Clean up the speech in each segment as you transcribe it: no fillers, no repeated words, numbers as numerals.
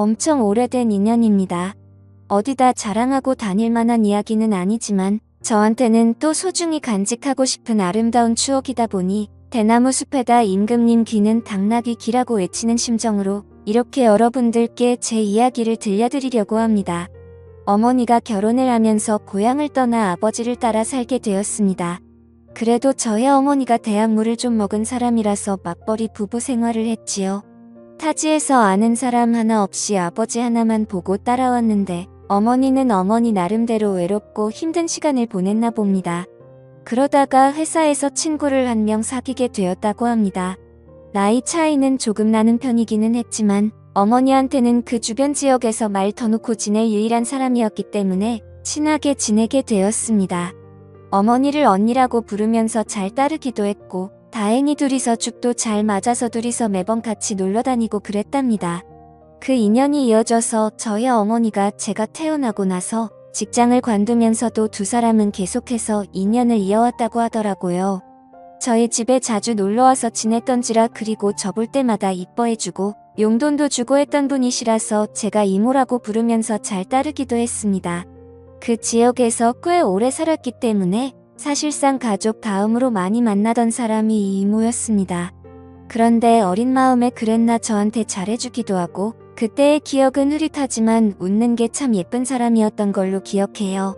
엄청 오래된 인연입니다. 어디다 자랑하고 다닐 만한 이야기는 아니지만 저한테는 또 소중히 간직하고 싶은 아름다운 추억이다 보니 대나무 숲에다 임금님 귀는 당나귀 귀라고 외치는 심정으로 이렇게 여러분들께 제 이야기를 들려드리려고 합니다. 어머니가 결혼을 하면서 고향을 떠나 아버지를 따라 살게 되었습니다. 그래도 저희 어머니가 대학물을 좀 먹은 사람이라서 맞벌이 부부 생활을 했지요. 타지에서 아는 사람 하나 없이 아버지 하나만 보고 따라왔는데 어머니는 어머니 나름대로 외롭고 힘든 시간을 보냈나 봅니다. 그러다가 회사에서 친구를 한 명 사귀게 되었다고 합니다. 나이 차이는 조금 나는 편이기는 했지만 어머니한테는 그 주변 지역에서 말 터놓고 지낼 유일한 사람이었기 때문에 친하게 지내게 되었습니다. 어머니를 언니라고 부르면서 잘 따르기도 했고 다행히 둘이서 죽도 잘 맞아서 둘이서 매번 같이 놀러 다니고 그랬답니다. 그 인연이 이어져서 저희 어머니가 제가 태어나고 나서 직장을 관두면서도 두 사람은 계속해서 인연을 이어왔다고 하더라고요. 저희 집에 자주 놀러와서 지냈던지라 그리고 저 볼 때마다 이뻐해주고 용돈도 주고 했던 분이시라서 제가 이모라고 부르면서 잘 따르기도 했습니다. 그 지역에서 꽤 오래 살았기 때문에 사실상 가족 다음으로 많이 만나던 사람이 이 이모였습니다. 그런데 어린 마음에 그랬나 저한테 잘해주기도 하고 그때의 기억은 흐릿하지만 웃는 게 참 예쁜 사람이었던 걸로 기억해요.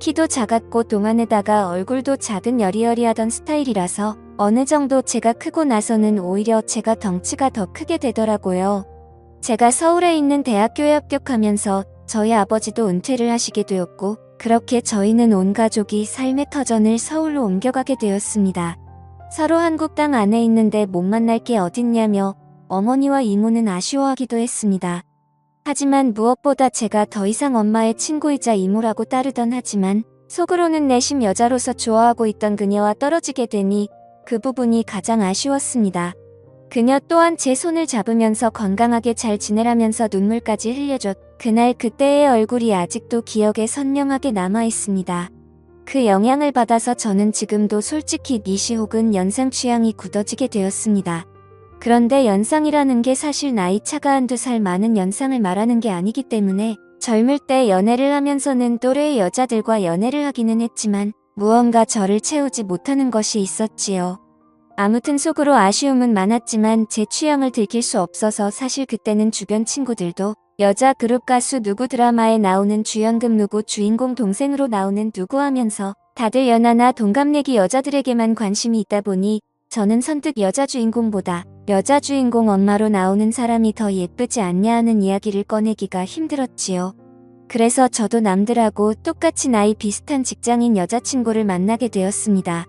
키도 작았고 동안에다가 얼굴도 작은 여리여리하던 스타일이라서 어느 정도 제가 크고 나서는 오히려 제가 덩치가 더 크게 되더라고요. 제가 서울에 있는 대학교에 합격하면서 저희 아버지도 은퇴를 하시게 되었고 그렇게 저희는 온 가족이 삶의 터전을 서울로 옮겨가게 되었습니다. 서로 한국 땅 안에 있는데 못 만날 게 어딨냐며 어머니와 이모는 아쉬워하기도 했습니다. 하지만 무엇보다 제가 더 이상 엄마의 친구이자 이모라고 따르던 하지만 속으로는 내심 여자로서 좋아하고 있던 그녀와 떨어지게 되니 그 부분이 가장 아쉬웠습니다. 그녀 또한 제 손을 잡으면서 건강하게 잘 지내라면서 눈물까지 흘려줬. 그날 그때의 얼굴이 아직도 기억에 선명하게 남아있습니다. 그 영향을 받아서 저는 지금도 솔직히 미시 혹은 연상 취향이 굳어지게 되었습니다. 그런데 연상이라는 게 사실 나이차가 한두 살 많은 연상을 말하는 게 아니기 때문에 젊을 때 연애를 하면서는 또래의 여자들과 연애를 하기는 했지만 무언가 저를 채우지 못하는 것이 있었지요. 아무튼 속으로 아쉬움은 많았지만 제 취향을 들킬 수 없어서 사실 그때는 주변 친구들도 여자 그룹 가수 누구 드라마에 나오는 주연급 누구 주인공 동생으로 나오는 누구 하면서 다들 연하나 동갑내기 여자들에게만 관심이 있다 보니 저는 선뜻 여자 주인공보다 여자 주인공 엄마로 나오는 사람이 더 예쁘지 않냐 하는 이야기를 꺼내기가 힘들었지요. 그래서 저도 남들하고 똑같이 나이 비슷한 직장인 여자친구를 만나게 되었습니다.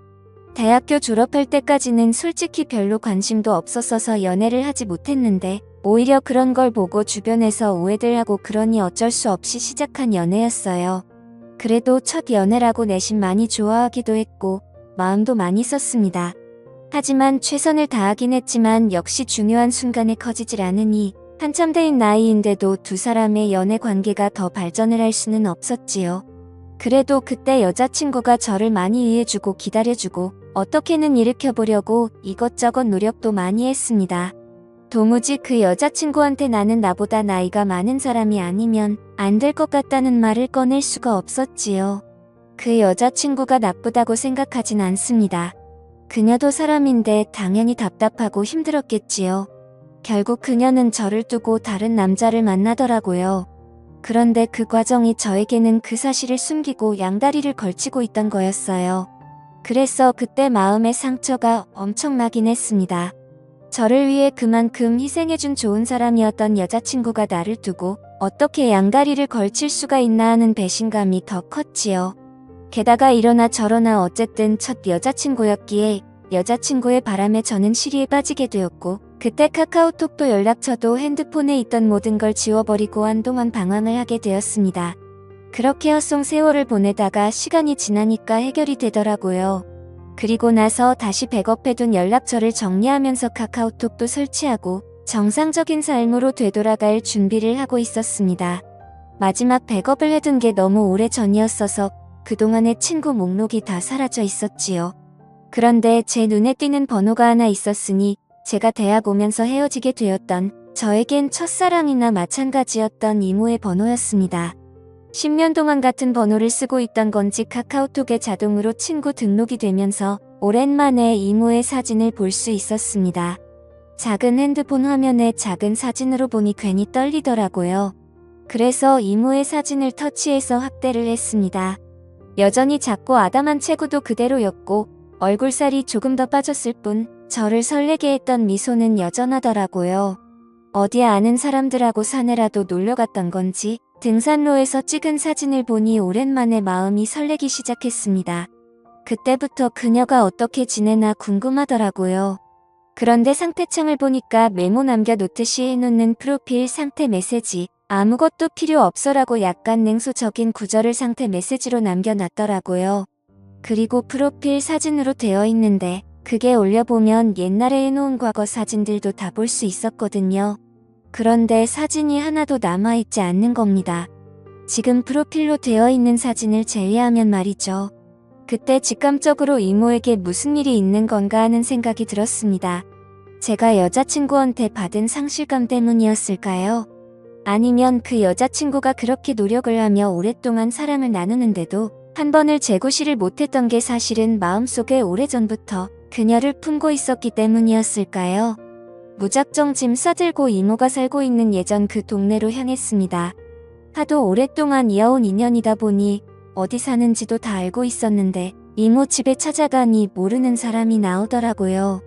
대학교 졸업할 때까지는 솔직히 별로 관심도 없었어서 연애를 하지 못했는데 오히려 그런 걸 보고 주변에서 오해들 하고 그러니 어쩔 수 없이 시작한 연애였어요. 그래도 첫 연애라고 내심 많이 좋아하기도 했고 마음도 많이 썼습니다. 하지만 최선을 다하긴 했지만 역시 중요한 순간에 커지질 않으니 한참 된 나이인데도 두 사람의 연애 관계가 더 발전을 할 수는 없었지요. 그래도 그때 여자친구가 저를 많이 이해해주고 기다려주고 어떻게는 일으켜보려고 이것저것 노력도 많이 했습니다. 도무지 그 여자친구한테 나는 나보다 나이가 많은 사람이 아니면 안 될 것 같다는 말을 꺼낼 수가 없었지요. 그 여자친구가 나쁘다고 생각하진 않습니다. 그녀도 사람인데 당연히 답답하고 힘들었겠지요. 결국 그녀는 저를 두고 다른 남자를 만나더라고요. 그런데 그 과정이 저에게는 그 사실을 숨기고 양다리를 걸치고 있던 거였어요. 그래서 그때 마음의 상처가 엄청나긴 했습니다. 저를 위해 그만큼 희생해준 좋은 사람이었던 여자친구가 나를 두고 어떻게 양다리를 걸칠 수가 있나 하는 배신감이 더 컸지요. 게다가 이러나 저러나 어쨌든 첫 여자친구였기에 여자친구의 바람에 저는 시리에 빠지게 되었고 그때 카카오톡도 연락처도 핸드폰에 있던 모든 걸 지워버리고 한동안 방황을 하게 되었습니다. 그렇게 헛송 세월을 보내다가 시간이 지나니까 해결이 되더라고요. 그리고 나서 다시 백업해둔 연락처를 정리하면서 카카오톡도 설치하고 정상적인 삶으로 되돌아갈 준비를 하고 있었습니다. 마지막 백업을 해둔 게 너무 오래 전이었어서 그동안의 친구 목록이 다 사라져 있었지요. 그런데 제 눈에 띄는 번호가 하나 있었으니 제가 대학 오면서 헤어지게 되었던 저에겐 첫사랑이나 마찬가지였던 이모의 번호였습니다. 10년 동안 같은 번호를 쓰고 있던 건지 카카오톡에 자동으로 친구 등록이 되면서 오랜만에 이모의 사진을 볼 수 있었습니다. 작은 핸드폰 화면에 작은 사진으로 보니 괜히 떨리더라고요. 그래서 이모의 사진을 터치해서 확대를 했습니다. 여전히 작고 아담한 체구도 그대로였고 얼굴살이 조금 더 빠졌을 뿐 저를 설레게 했던 미소는 여전하더라고요. 어디 아는 사람들하고 산에라도 놀러갔던 건지 등산로에서 찍은 사진을 보니 오랜만에 마음이 설레기 시작했습니다. 그때부터 그녀가 어떻게 지내나 궁금하더라고요. 그런데 상태창을 보니까 메모 남겨놓듯이 해놓는 프로필 상태 메시지 아무것도 필요 없어라고 약간 냉소적인 구절을 상태 메시지로 남겨놨더라고요. 그리고 프로필 사진으로 되어 있는데 그게 올려보면 옛날에 해놓은 과거 사진들도 다 볼 수 있었거든요. 그런데 사진이 하나도 남아있지 않는 겁니다. 지금 프로필로 되어 있는 사진을 제외하면 말이죠. 그때 직감적으로 이모에게 무슨 일이 있는 건가 하는 생각이 들었습니다. 제가 여자친구한테 받은 상실감 때문이었을까요? 아니면 그 여자친구가 그렇게 노력을 하며 오랫동안 사랑을 나누는데도 한 번을 재구실을 못했던 게 사실은 마음속에 오래전부터 그녀를 품고 있었기 때문이었을까요? 무작정 짐 싸들고 이모가 살고 있는 예전 그 동네로 향했습니다. 하도 오랫동안 이어온 인연이다 보니 어디 사는지도 다 알고 있었는데 이모 집에 찾아가니 모르는 사람이 나오더라고요.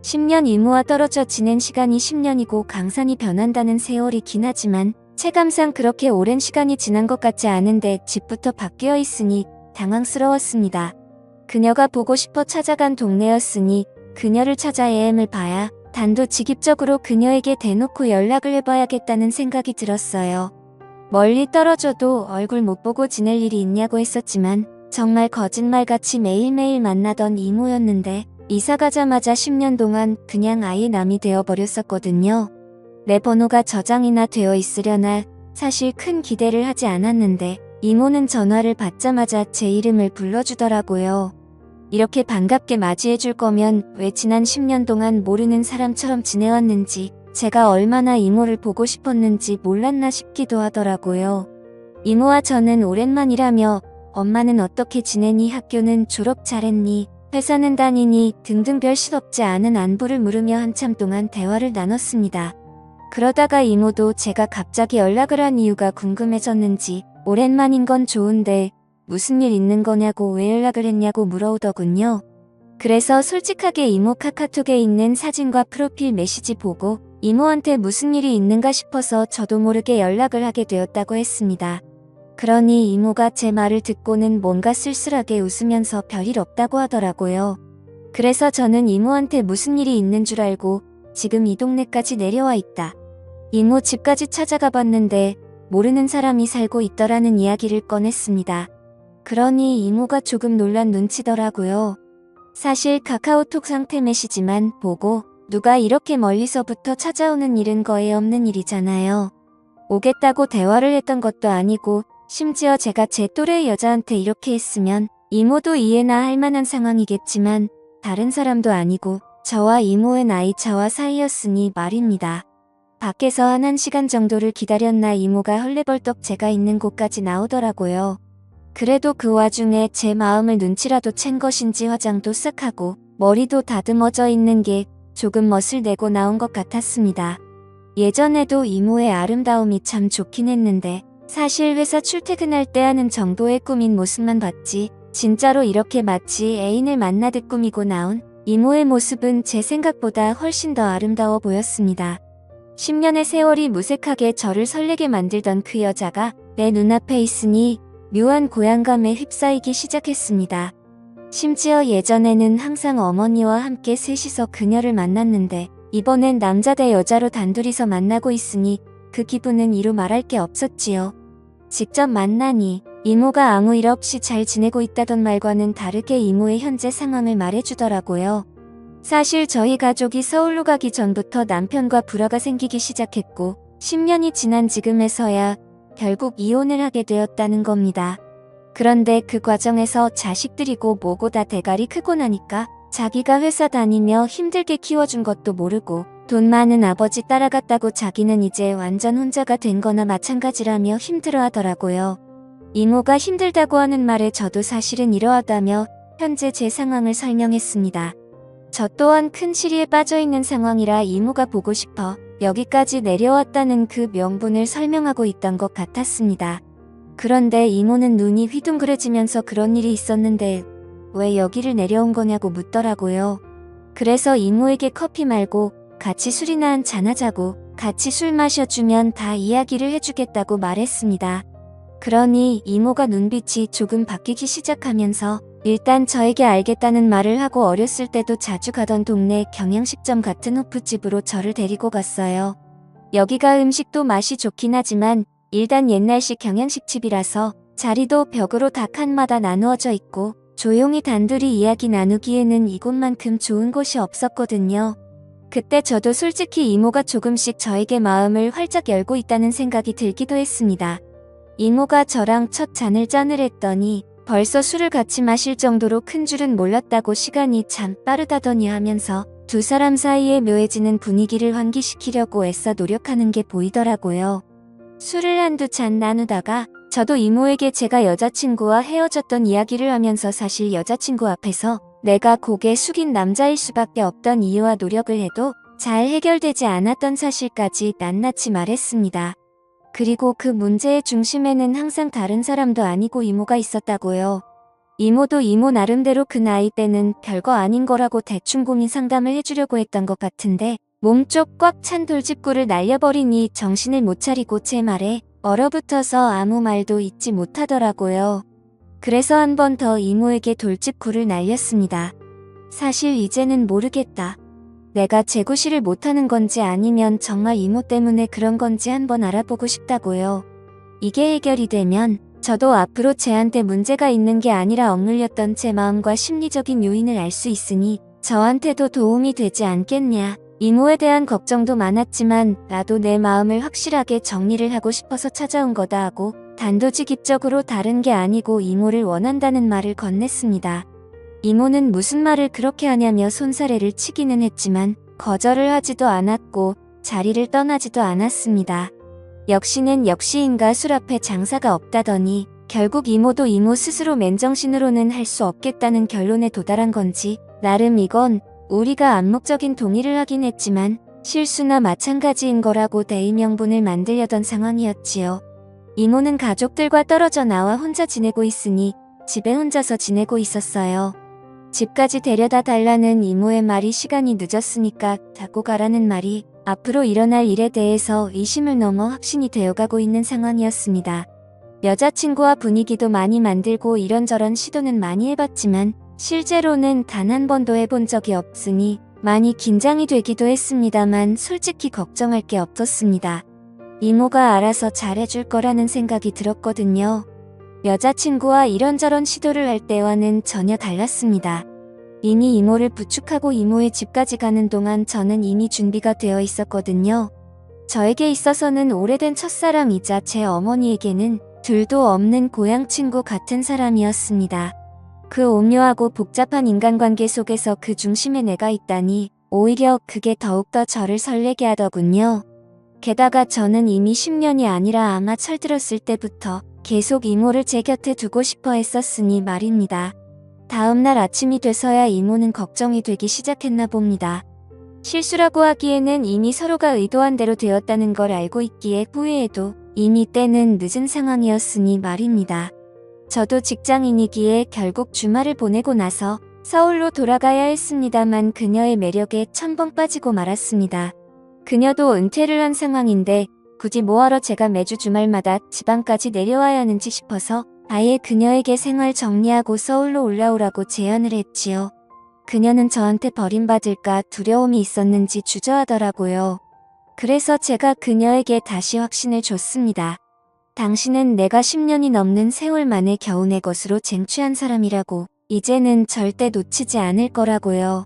10년 이모와 떨어져 지낸 시간이 10년이고 강산이 변한다는 세월이 긴 하지만 체감상 그렇게 오랜 시간이 지난 것 같지 않은데 집부터 바뀌어 있으니 당황스러웠습니다. 그녀가 보고 싶어 찾아간 동네였으니 그녀를 찾아 애엠을 봐야 단도직입적으로 그녀에게 대놓고 연락을 해봐야겠다는 생각이 들었어요. 멀리 떨어져도 얼굴 못 보고 지낼 일이 있냐고 했었지만 정말 거짓말같이 매일매일 만나던 이모였는데 이사 가자마자 10년 동안 그냥 아예 남이 되어버렸었거든요. 내 번호가 저장이나 되어 있으려나 사실 큰 기대를 하지 않았는데 이모는 전화를 받자마자 제 이름을 불러주더라고요. 이렇게 반갑게 맞이해줄 거면 왜 지난 10년 동안 모르는 사람처럼 지내왔는지 제가 얼마나 이모를 보고 싶었는지 몰랐나 싶기도 하더라고요. 이모와 저는 오랜만이라며 엄마는 어떻게 지내니, 학교는 졸업 잘했니, 회사는 다니니 등등 별 실없지 않은 안부를 물으며 한참 동안 대화를 나눴습니다. 그러다가 이모도 제가 갑자기 연락을 한 이유가 궁금해졌는지 오랜만인 건 좋은데 무슨 일 있는 거냐고 왜 연락을 했냐고 물어오더군요. 그래서 솔직하게 이모 카카오톡에 있는 사진과 프로필 메시지 보고 이모한테 무슨 일이 있는가 싶어서 저도 모르게 연락을 하게 되었다고 했습니다. 그러니 이모가 제 말을 듣고는 뭔가 쓸쓸하게 웃으면서 별일 없다고 하더라고요. 그래서 저는 이모한테 무슨 일이 있는 줄 알고 지금 이 동네까지 내려와 있다. 이모 집까지 찾아가 봤는데 모르는 사람이 살고 있더라는 이야기를 꺼냈습니다. 그러니 이모가 조금 놀란 눈치더라고요. 사실 카카오톡 상태 메시지만 보고 누가 이렇게 멀리서부터 찾아오는 일은 거의 없는 일이잖아요. 오겠다고 대화를 했던 것도 아니고 심지어 제가 제 또래의 여자한테 이렇게 했으면 이모도 이해나 할 만한 상황이겠지만 다른 사람도 아니고 저와 이모의 나이 차와 사이였으니 말입니다. 밖에서 한 1시간 정도를 기다렸나 이모가 헐레벌떡 제가 있는 곳까지 나오더라고요. 그래도 그 와중에 제 마음을 눈치라도 챈 것인지 화장도 싹 하고 머리도 다듬어져 있는 게 조금 멋을 내고 나온 것 같았습니다. 예전에도 이모의 아름다움이 참 좋긴 했는데 사실 회사 출퇴근할 때 하는 정도의 꾸민 모습만 봤지 진짜로 이렇게 마치 애인을 만나듯 꾸미고 나온 이모의 모습은 제 생각보다 훨씬 더 아름다워 보였습니다. 10년의 세월이 무색하게 저를 설레게 만들던 그 여자가 내 눈앞에 있으니 묘한 고향감에 휩싸이기 시작했습니다. 심지어 예전에는 항상 어머니와 함께 셋이서 그녀를 만났는데 이번엔 남자 대 여자로 단둘이서 만나고 있으니 그 기분은 이루 말할 게 없었지요. 직접 만나니 이모가 아무 일 없이 잘 지내고 있다던 말과는 다르게 이모의 현재 상황을 말해주더라고요. 사실 저희 가족이 서울로 가기 전부터 남편과 불화가 생기기 시작했고 10년이 지난 지금에서야 결국 이혼을 하게 되었다는 겁니다. 그런데 그 과정에서 자식들이고 뭐고 다 대가리 크고 나니까 자기가 회사 다니며 힘들게 키워준 것도 모르고 돈 많은 아버지 따라갔다고 자기는 이제 완전 혼자가 된 거나 마찬가지라며 힘들어하더라고요. 이모가 힘들다고 하는 말에 저도 사실은 이러하다며 현재 제 상황을 설명했습니다. 저 또한 큰 시리에 빠져있는 상황이라 이모가 보고 싶어 여기까지 내려왔다는 그 명분을 설명하고 있던 것 같았습니다. 그런데 이모는 눈이 휘둥그레지면서 그런 일이 있었는데 왜 여기를 내려온 거냐고 묻더라고요. 그래서 이모에게 커피 말고 같이 술이나 한잔 하자고 같이 술 마셔주면 다 이야기를 해주겠다고 말했습니다. 그러니 이모가 눈빛이 조금 바뀌기 시작하면서 일단 저에게 알겠다는 말을 하고 어렸을 때도 자주 가던 동네 경양식점 같은 호프집으로 저를 데리고 갔어요. 여기가 음식도 맛이 좋긴 하지만 일단 옛날식 경양식집이라서 자리도 벽으로 다 칸마다 나누어져 있고 조용히 단둘이 이야기 나누기에는 이곳만큼 좋은 곳이 없었거든요. 그때 저도 솔직히 이모가 조금씩 저에게 마음을 활짝 열고 있다는 생각이 들기도 했습니다. 이모가 저랑 첫 잔을 짠을 했더니 벌써 술을 같이 마실 정도로 큰 줄은 몰랐다고 시간이 참 빠르다더니 하면서 두 사람 사이에 묘해지는 분위기를 환기시키려고 애써 노력하는 게 보이더라고요. 술을 한두 잔 나누다가 저도 이모에게 제가 여자친구와 헤어졌던 이야기를 하면서 사실 여자친구 앞에서 내가 고개 숙인 남자일 수밖에 없던 이유와 노력을 해도 잘 해결되지 않았던 사실까지 낱낱이 말했습니다. 그리고 그 문제의 중심에는 항상 다른 사람도 아니고 이모가 있었다고요. 이모도 이모 나름대로 그 나이 때는 별거 아닌 거라고 대충 고민 상담을 해주려고 했던 것 같은데 몸쪽 꽉 찬 돌직구를 날려버리니 정신을 못 차리고 제 말에 얼어붙어서 아무 말도 잇지 못하더라고요. 그래서 한 번 더 이모에게 돌직구를 날렸습니다. 사실 이제는 모르겠다. 내가 재구실을 못하는 건지 아니면 정말 이모 때문에 그런 건지 한번 알아보고 싶다고요. 이게 해결이 되면 저도 앞으로 쟤한테 문제가 있는 게 아니라 억눌렸던 제 마음과 심리적인 요인을 알 수 있으니 저한테도 도움이 되지 않겠냐. 이모에 대한 걱정도 많았지만 나도 내 마음을 확실하게 정리를 하고 싶어서 찾아온 거다 하고 단도직입적으로 다른 게 아니고 이모를 원한다는 말을 건넸습니다. 이모는 무슨 말을 그렇게 하냐며 손사래를 치기는 했지만 거절을 하지도 않았고 자리를 떠나지도 않았습니다. 역시는 역시인가 술 앞에 장사가 없다더니 결국 이모도 이모 스스로 맨정신으로는 할 수 없겠다는 결론에 도달한 건지 나름 이건 우리가 암묵적인 동의를 하긴 했지만 실수나 마찬가지인 거라고 대의 명분을 만들려던 상황이었지요. 이모는 가족들과 떨어져 나와 혼자 지내고 있으니 집에 혼자서 지내고 있었어요. 집까지 데려다 달라는 이모의 말이 시간이 늦었으니까 자고 가라는 말이 앞으로 일어날 일에 대해서 의심을 넘어 확신이 되어가고 있는 상황이었습니다. 여자친구와 분위기도 많이 만들고 이런저런 시도는 많이 해봤지만 실제로는 단 한 번도 해본 적이 없으니 많이 긴장이 되기도 했습니다만 솔직히 걱정할 게 없었습니다. 이모가 알아서 잘해줄 거라는 생각이 들었거든요. 여자친구와 이런저런 시도를 할 때와는 전혀 달랐습니다. 이미 이모를 부축하고 이모의 집까지 가는 동안 저는 이미 준비가 되어 있었거든요. 저에게 있어서는 오래된 첫사랑이자 제 어머니에게는 둘도 없는 고향 친구 같은 사람이었습니다. 그 오묘하고 복잡한 인간관계 속에서 그 중심에 내가 있다니 오히려 그게 더욱더 저를 설레게 하더군요. 게다가 저는 이미 10년이 아니라 아마 철들었을 때부터 계속 이모를 제 곁에 두고 싶어 했었으니 말입니다. 다음날 아침이 돼서야 이모는 걱정이 되기 시작했나 봅니다. 실수라고 하기에는 이미 서로가 의도한 대로 되었다는 걸 알고 있기에 후회해도 이미 때는 늦은 상황이었으니 말입니다. 저도 직장인이기에 결국 주말을 보내고 나서 서울로 돌아가야 했습니다만 그녀의 매력에 첨벙 빠지고 말았습니다. 그녀도 은퇴를 한 상황인데 굳이 뭐하러 제가 매주 주말마다 지방까지 내려와야 하는지 싶어서 아예 그녀에게 생활 정리하고 서울로 올라오라고 제안을 했지요. 그녀는 저한테 버림받을까 두려움이 있었는지 주저하더라고요. 그래서 제가 그녀에게 다시 확신을 줬습니다. 당신은 내가 10년이 넘는 세월 만에 겨우 내 것으로 쟁취한 사람이라고 이제는 절대 놓치지 않을 거라고요.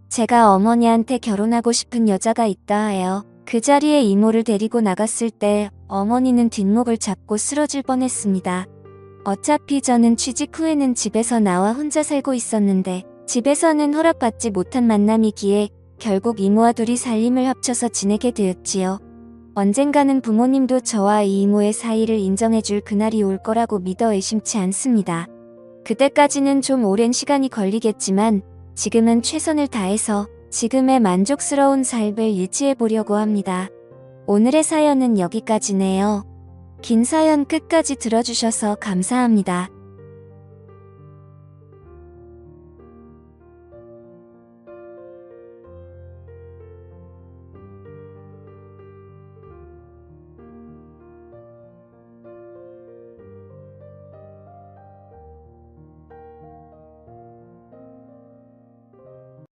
제가 어머니한테 결혼하고 싶은 여자가 있다 하여 그 자리에 이모를 데리고 나갔을 때 어머니는 뒷목을 잡고 쓰러질 뻔했습니다. 어차피 저는 취직 후에는 집에서 나와 혼자 살고 있었는데 집에서는 허락받지 못한 만남이기에 결국 이모와 둘이 살림을 합쳐서 지내게 되었지요. 언젠가는 부모님도 저와 이 이모의 사이를 인정해줄 그날이 올 거라고 믿어 의심치 않습니다. 그때까지는 좀 오랜 시간이 걸리겠지만 지금은 최선을 다해서 지금의 만족스러운 삶을 유지해 보려고 합니다. 오늘의 사연은 여기까지네요. 긴 사연 끝까지 들어주셔서 감사합니다.